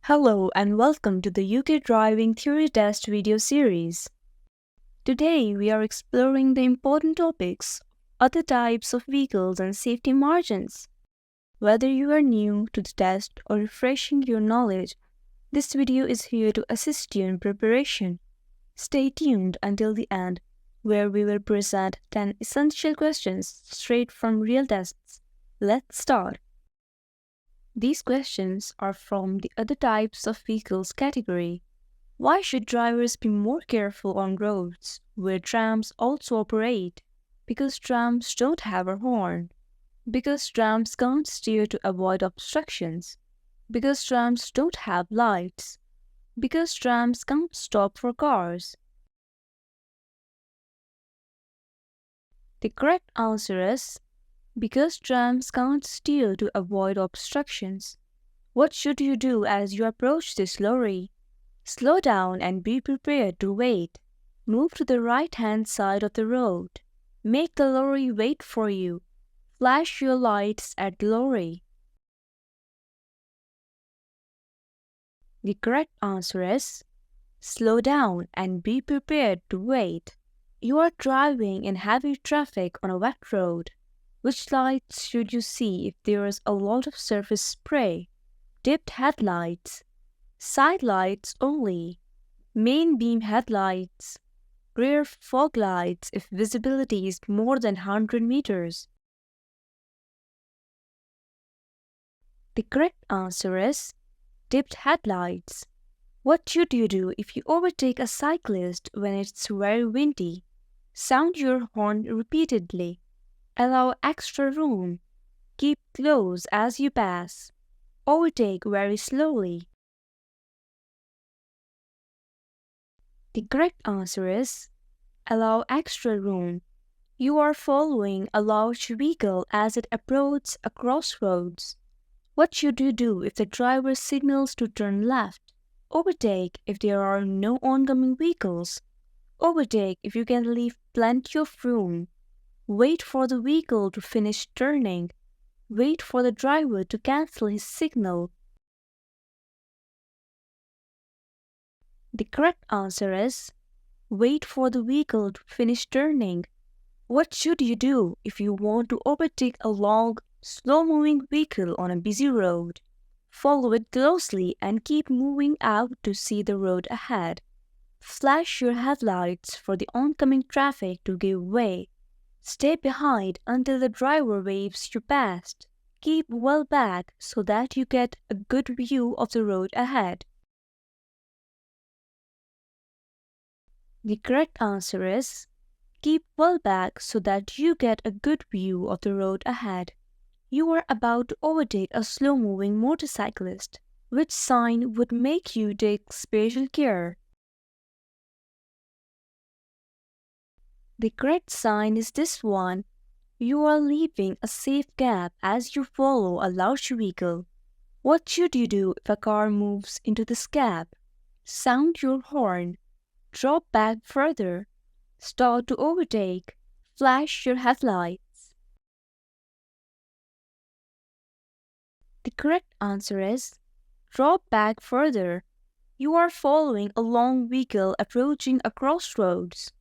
Hello and welcome to the UK Driving Theory Test video series. Today we are exploring the important topics, other types of vehicles and safety margins. Whether you are new to the test or refreshing your knowledge, this video is here to assist you in preparation. Stay tuned until the end, where we will present 10 essential questions straight from real tests. Let's start. These questions are from the other types of vehicles category. Why should drivers be more careful on roads where trams also operate? Because trams don't have a horn. Because trams can't steer to avoid obstructions. Because trams don't have lights. Because trams can't stop for cars. The correct answer is because trams can't steer to avoid obstructions. What should you do as you approach this lorry? Slow down and be prepared to wait. Move to the right-hand side of the road. Make the lorry wait for you. Flash your lights at the lorry. The correct answer is slow down and be prepared to wait. You are driving in heavy traffic on a wet road. Which lights should you see if there is a lot of surface spray? Dipped headlights, side lights only, main beam headlights, rear fog lights if visibility is more than 100 meters. The correct answer is dipped headlights. What should you do if you overtake a cyclist when it's very windy? Sound your horn repeatedly. Allow extra room. Keep close as you pass. Overtake very slowly. The correct answer is allow extra room. You are following a large vehicle as it approaches a crossroads. What should you do if the driver signals to turn left? Overtake if there are no oncoming vehicles. Overtake if you can leave plenty of room. Wait for the vehicle to finish turning. Wait for the driver to cancel his signal. The correct answer is wait for the vehicle to finish turning. What should you do if you want to overtake a long, slow-moving vehicle on a busy road? Follow it closely and keep moving out to see the road ahead. Flash your headlights for the oncoming traffic to give way. Stay behind until the driver waves you past. Keep well back so that you get a good view of the road ahead. The correct answer is keep well back so that you get a good view of the road ahead. You are about to overtake a slow-moving motorcyclist. Which sign would make you take special care? The correct sign is this one. You are leaving a safe gap as you follow a large vehicle. What should you do if a car moves into this gap? Sound your horn. Drop back further. Start to overtake. Flash your headlights. The correct answer is drop back further. You are following a long vehicle approaching a crossroads.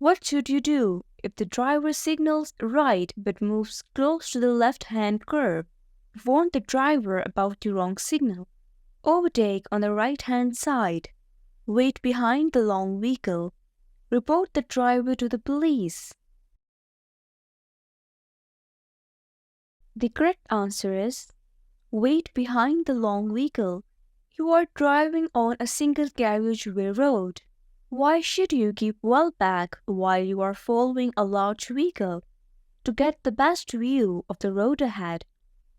What should you do if the driver signals right but moves close to the left-hand curb? Warn the driver about the wrong signal. Overtake on the right-hand side. Wait behind the long vehicle. Report the driver to the police. The correct answer is wait behind the long vehicle. You are driving on a single carriageway road. Why should you keep well back while you are following a large vehicle? To get the best view of the road ahead.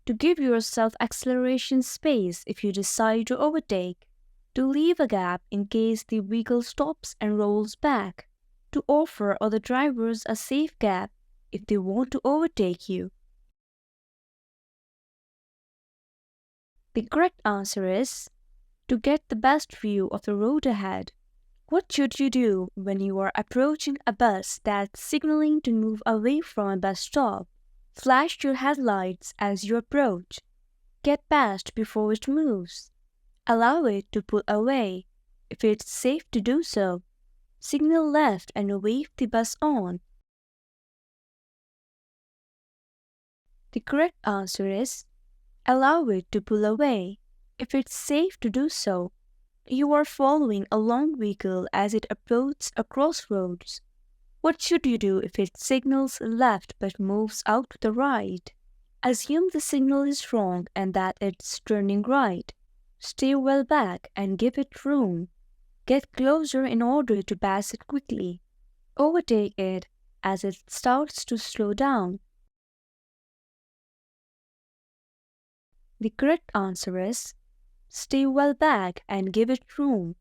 To give yourself acceleration space if you decide to overtake. To leave a gap in case the vehicle stops and rolls back. To offer other drivers a safe gap if they want to overtake you. The correct answer is to get the best view of the road ahead. What should you do when you are approaching a bus that's signaling to move away from a bus stop? Flash your headlights as you approach. Get past before it moves. Allow it to pull away if it's safe to do so. Signal left and wave the bus on. The correct answer is allow it to pull away if it's safe to do so. You are following a long vehicle as it approaches a crossroads. What should you do if it signals left but moves out to the right? Assume the signal is wrong and that it's turning right. Stay well back and give it room. Get closer in order to pass it quickly. Overtake it as it starts to slow down. The correct answer is stay well back and give it room.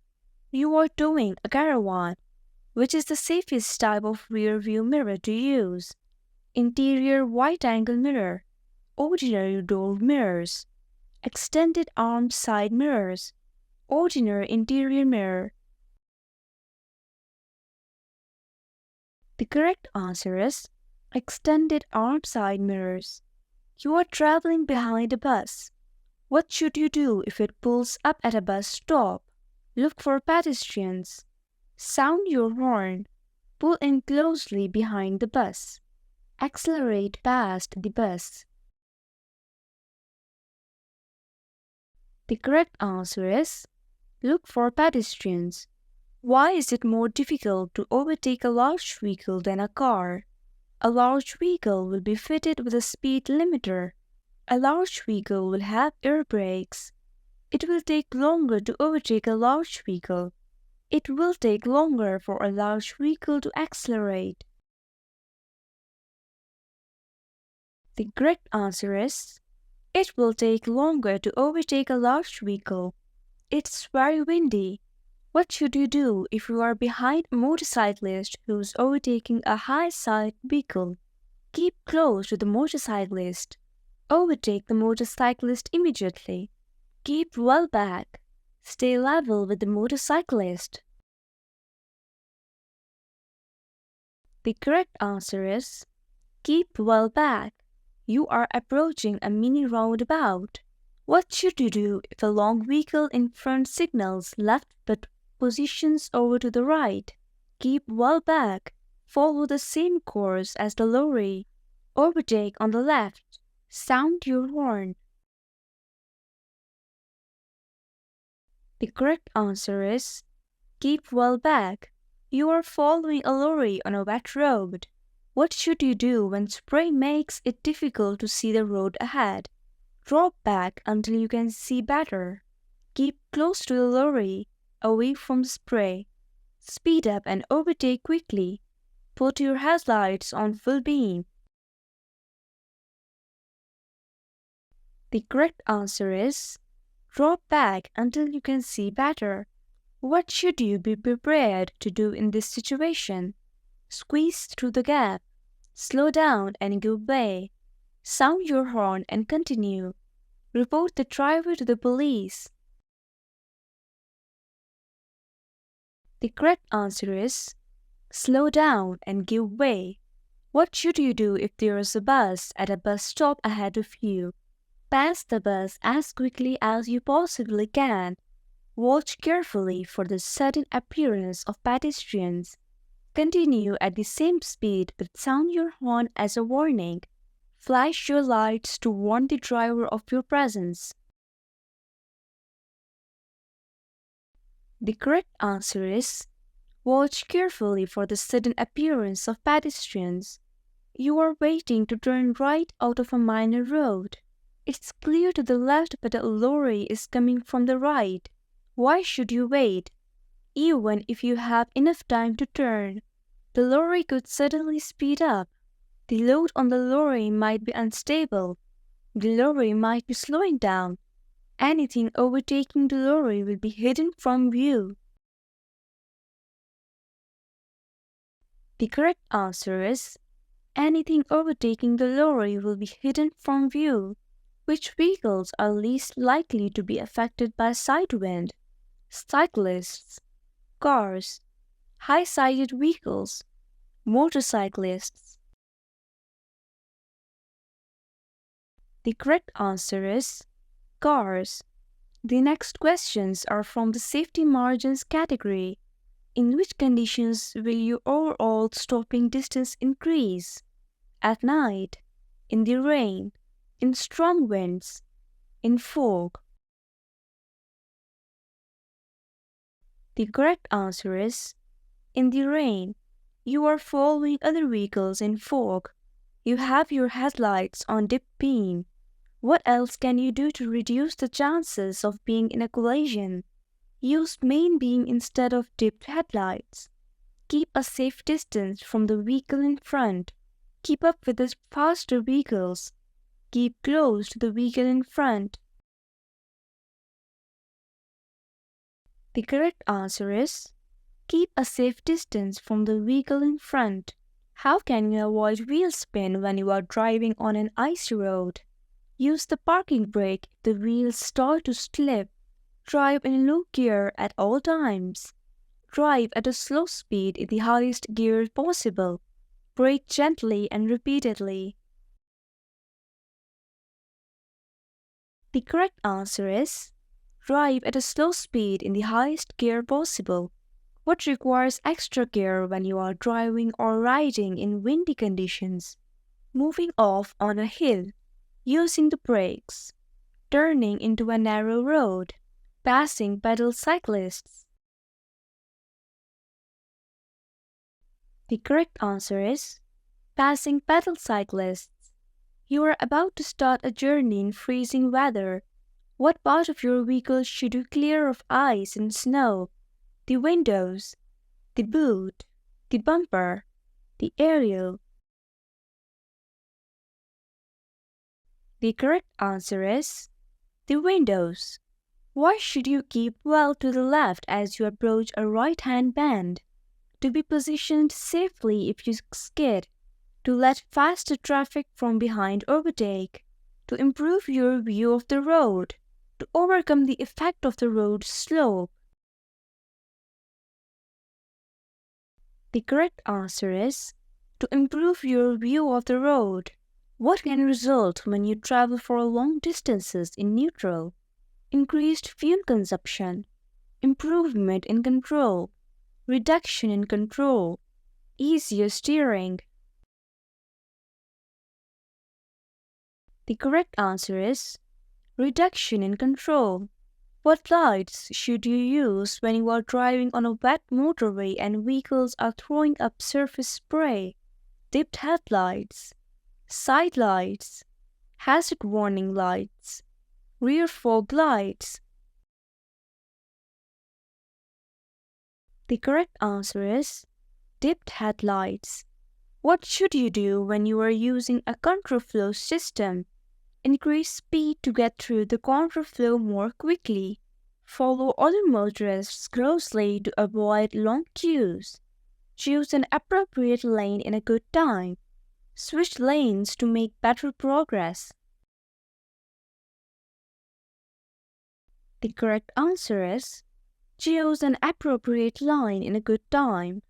You are doing a caravan. Which is the safest type of rear view mirror to use? Interior wide angle mirror, ordinary door mirrors, extended arm side mirrors, ordinary interior mirror. The correct answer is extended arm side mirrors. You are traveling behind a bus. What should you do if it pulls up at a bus stop? Look for pedestrians. Sound your horn. Pull in closely behind the bus. Accelerate past the bus. The correct answer is look for pedestrians. Why is it more difficult to overtake a large vehicle than a car? A large vehicle will be fitted with a speed limiter. A large vehicle will have air brakes. It will take longer to overtake a large vehicle. It will take longer for a large vehicle to accelerate. The correct answer is it will take longer to overtake a large vehicle. It's very windy. What should you do if you are behind a motorcyclist who's overtaking a high-side vehicle? Keep close to the motorcyclist. Overtake the motorcyclist immediately. Keep well back. Stay level with the motorcyclist. The correct answer is keep well back. You are approaching a mini roundabout. What should you do if a long vehicle in front signals left but positions over to the right? Keep well back. Follow the same course as the lorry. Overtake on the left. Sound your horn. The correct answer is keep well back. You are following a lorry on a wet road. What should you do when spray makes it difficult to see the road ahead? Drop back until you can see better. Keep close to the lorry, away from the spray. Speed up and overtake quickly. Put your headlights on full beam. The correct answer is drop back until you can see better. What should you be prepared to do in this situation? Squeeze through the gap. Slow down and give way. Sound your horn and continue. Report the driver to the police. The correct answer is slow down and give way. What should you do if there is a bus at a bus stop ahead of you? Pass the bus as quickly as you possibly can. Watch carefully for the sudden appearance of pedestrians. Continue at the same speed but sound your horn as a warning. Flash your lights to warn the driver of your presence. The correct answer is watch carefully for the sudden appearance of pedestrians. You are waiting to turn right out of a minor road. It's clear to the left but a lorry is coming from the right. Why should you wait? Even if you have enough time to turn, the lorry could suddenly speed up. The load on the lorry might be unstable. The lorry might be slowing down. Anything overtaking the lorry will be hidden from view. The correct answer is anything overtaking the lorry will be hidden from view. Which vehicles are least likely to be affected by side wind? Cyclists, cars, high-sided vehicles, motorcyclists. The correct answer is cars. The next questions are from the safety margins category. In which conditions will your overall stopping distance increase? At night, in the rain, in strong winds, in fog? The correct answer is in the rain. You are following other vehicles in fog. You have your headlights on dip beam. What else can you do to reduce the chances of being in a collision? Use main beam instead of dipped headlights. Keep a safe distance from the vehicle in front. Keep up with the faster vehicles. Keep close to the vehicle in front. The correct answer is keep a safe distance from the vehicle in front. How can you avoid wheel spin when you are driving on an icy road? Use the parking brake if the wheels start to slip. Drive in low gear at all times. Drive at a slow speed in the highest gear possible. Brake gently and repeatedly. The correct answer is drive at a slow speed in the highest gear possible. What requires extra care when you are driving or riding in windy conditions? Moving off on a hill, using the brakes, turning into a narrow road, passing pedal cyclists. The correct answer is passing pedal cyclists. You are about to start a journey in freezing weather. What part of your vehicle should you clear of ice and snow? The windows, the boot, the bumper, the aerial. The correct answer is the windows. Why should you keep well to the left as you approach a right-hand bend? To be positioned safely if you skid, to let faster traffic from behind overtake, to improve your view of the road, to overcome the effect of the road slope. The correct answer is to improve your view of the road. What can result when you travel for long distances in neutral? Increased fuel consumption, improvement in control, reduction in control, easier steering. The correct answer is reduction in control. What lights should you use when you are driving on a wet motorway and vehicles are throwing up surface spray? Dipped headlights, side lights, hazard warning lights, rear fog lights. The correct answer is dipped headlights. What should you do when you are using a contraflow system? Increase speed to get through the contraflow more quickly. Follow other motorists closely to avoid long queues. Choose an appropriate lane in a good time. Switch lanes to make better progress. The correct answer is choose an appropriate line in a good time.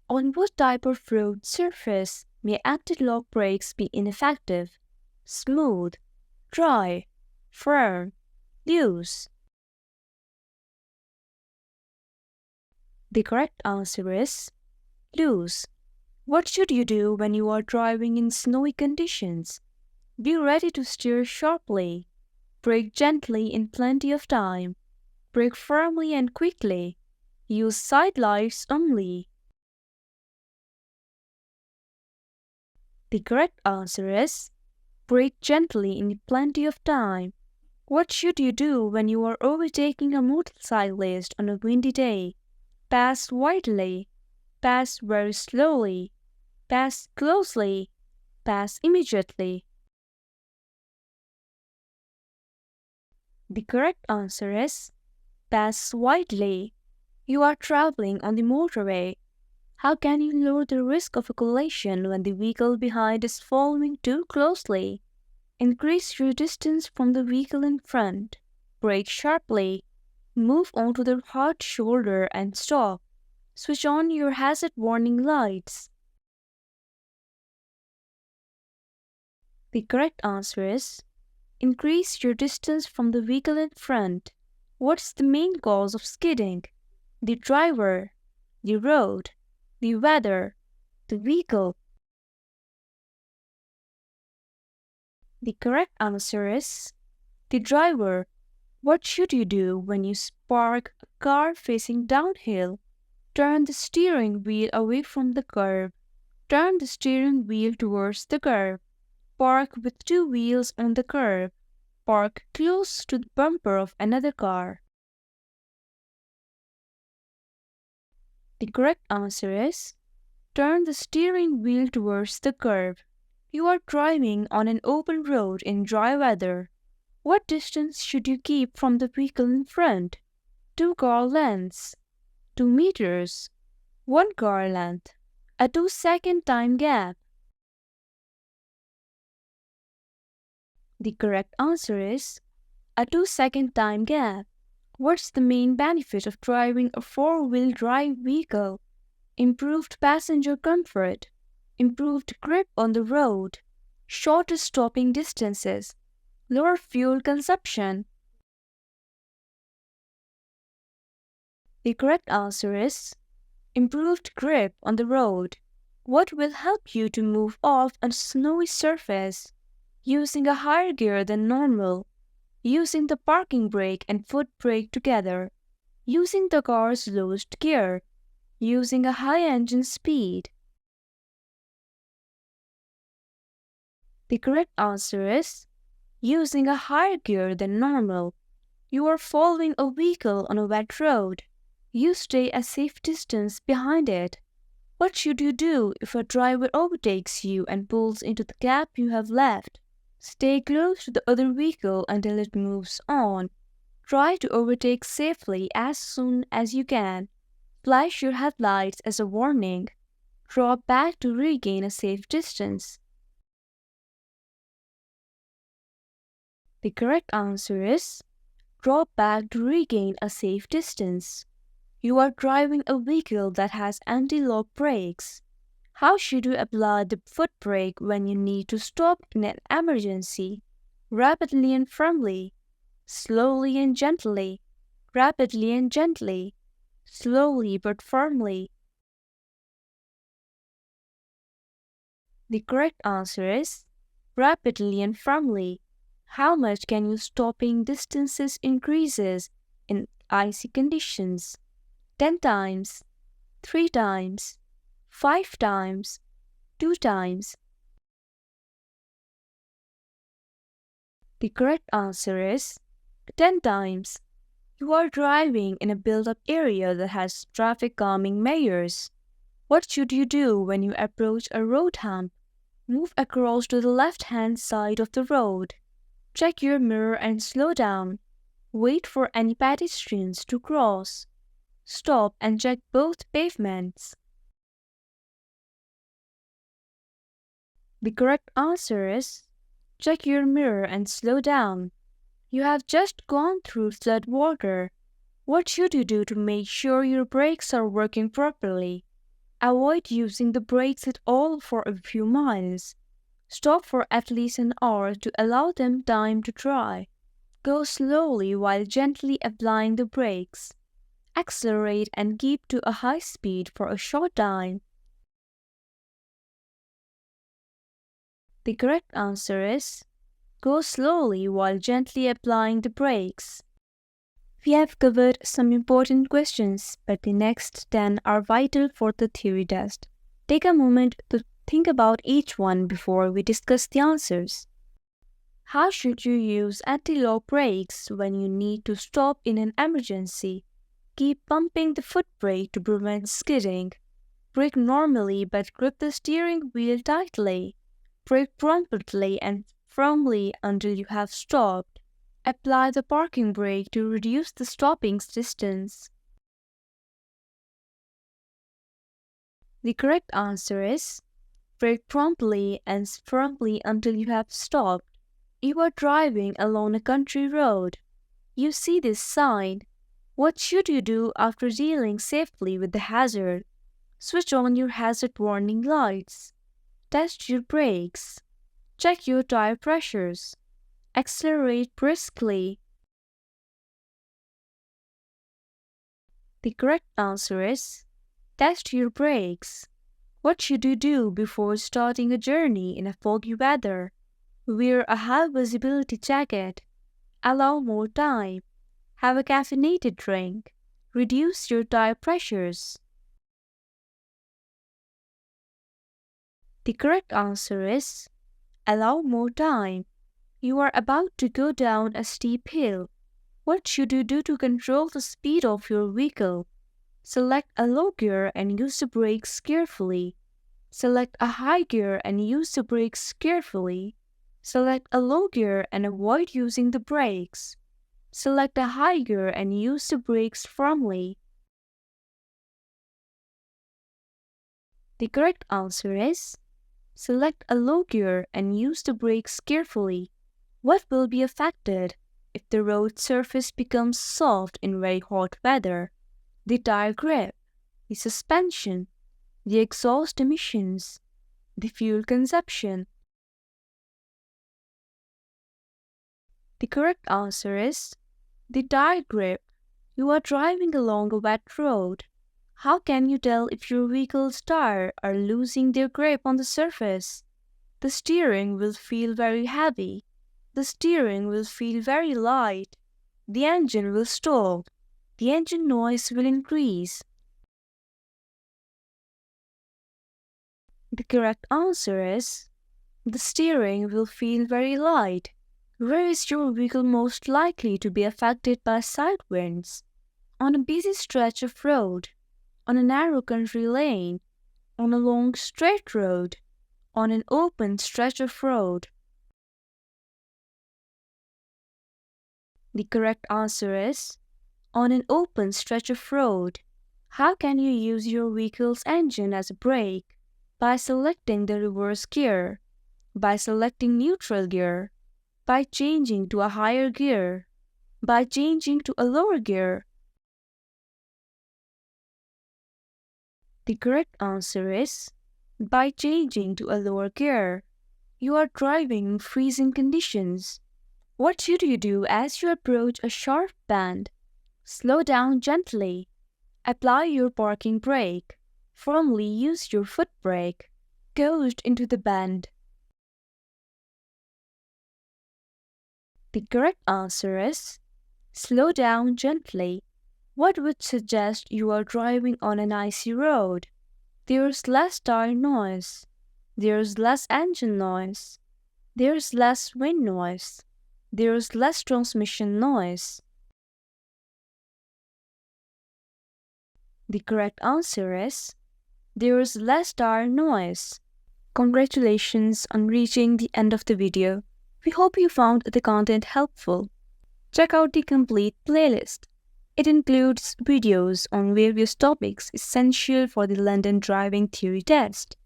On what type of road surface may anti-lock brakes be ineffective? Smooth, dry, firm, loose. The correct answer is loose. What should you do when you are driving in snowy conditions? Be ready to steer sharply. Brake gently in plenty of time. Brake firmly and quickly. Use side lights only. The correct answer is brake gently in plenty of time. What should you do when you are overtaking a motorcyclist on a windy day? Pass widely. Pass very slowly. Pass closely. Pass immediately. The correct answer is pass widely. You are traveling on the motorway. How can you lower the risk of a collision when the vehicle behind is following too closely? Increase your distance from the vehicle in front. Brake sharply. Move onto the hard shoulder and stop. Switch on your hazard warning lights. The correct answer is increase your distance from the vehicle in front. What's the main cause of skidding? The driver, the road, the weather, the vehicle. The correct answer is the driver. What should you do when you park a car facing downhill? Turn the steering wheel away from the curb. Turn the steering wheel towards the curb. Park with two wheels on the curb. Park close to the bumper of another car. The correct answer is turn the steering wheel towards the curb. You are driving on an open road in dry weather. What distance should you keep from the vehicle in front? 2 car lengths, 2 meters, 1 car length, a 2-second time gap. The correct answer is a 2-second time gap. What's the main benefit of driving a 4-wheel drive vehicle? Improved passenger comfort, improved grip on the road, shorter stopping distances, lower fuel consumption. The correct answer is improved grip on the road. What will help you to move off a snowy surface? Using a higher gear than normal, using the parking brake and foot brake together, using the car's lowest gear, using a high engine speed. The correct answer is using a higher gear than normal. You are following a vehicle on a wet road. You stay a safe distance behind it. What should you do if a driver overtakes you and pulls into the gap you have left? Stay close to the other vehicle until it moves on. Try to overtake safely as soon as you can. Flash your headlights as a warning. Draw back to regain a safe distance. The correct answer is draw back to regain a safe distance. You are driving a vehicle that has anti-lock brakes. How should you apply the foot brake when you need to stop in an emergency? Rapidly and firmly, slowly and gently, rapidly and gently, slowly but firmly. The correct answer is rapidly and firmly. How much can your stopping distances increases in icy conditions? 10 times, 3 times, 5 times, 2 times. The correct answer is 10 times. You are driving in a built-up area that has traffic calming measures. What should you do when you approach a road hump? Move across to the left-hand side of the road. Check your mirror and slow down. Wait for any pedestrians to cross. Stop and check both pavements. The correct answer is check your mirror and slow down. You have just gone through flood water. What should you do to make sure your brakes are working properly? Avoid using the brakes at all for a few miles. Stop for at least an hour to allow them time to dry. Go slowly while gently applying the brakes. Accelerate and keep to a high speed for a short time. The correct answer is go slowly while gently applying the brakes. We have covered some important questions, but the next 10 are vital for the theory test. Take a moment to think about each one before we discuss the answers. How should you use anti-lock brakes when you need to stop in an emergency? Keep pumping the foot brake to prevent skidding. Brake normally but grip the steering wheel tightly. Brake promptly and firmly until you have stopped. Apply the parking brake to reduce the stopping distance. The correct answer is brake promptly and firmly until you have stopped. You are driving along a country road. You see this sign. What should you do after dealing safely with the hazard? Switch on your hazard warning lights. Test your brakes. Check your tire pressures. Accelerate briskly. The correct answer is test your brakes. What should you do before starting a journey in a foggy weather? Wear a high visibility jacket. Allow more time. Have a caffeinated drink. Reduce your tire pressures. The correct answer is allow more time. You are about to go down a steep hill. What should you do to control the speed of your vehicle? Select a low gear and use the brakes carefully. Select a high gear and use the brakes carefully. Select a low gear and avoid using the brakes. Select a high gear and use the brakes firmly. The correct answer is select a low gear and use the brakes carefully. What will be affected if the road surface becomes soft in very hot weather? The tire grip, the suspension, the exhaust emissions, the fuel consumption. The correct answer is the tire grip. You are driving along a wet road. How can you tell if your vehicle's tires are losing their grip on the surface? The steering will feel very heavy. The steering will feel very light. The engine will stall. The engine noise will increase. The correct answer is the steering will feel very light. Where is your vehicle most likely to be affected by side winds? On a busy stretch of road, on a narrow country lane, on a long straight road, on an open stretch of road. The correct answer is on an open stretch of road. How can you use your vehicle's engine as a brake? By selecting the reverse gear, by selecting neutral gear, by changing to a higher gear, by changing to a lower gear. The correct answer is by changing to a lower gear. You are driving in freezing conditions. What should you do as you approach a sharp bend? Slow down gently. Apply your parking brake. Firmly use your foot brake. Coast into the bend. The correct answer is slow down gently. What would suggest you are driving on an icy road? There's less tire noise. There's less engine noise. There's less wind noise. There's less transmission noise. The correct answer is there's less tire noise. Congratulations on reaching the end of the video. We hope you found the content helpful. Check out the complete playlist. It includes videos on various topics essential for the London Driving Theory Test.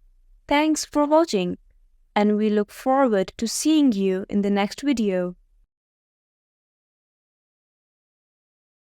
Thanks for watching, and we look forward to seeing you in the next video.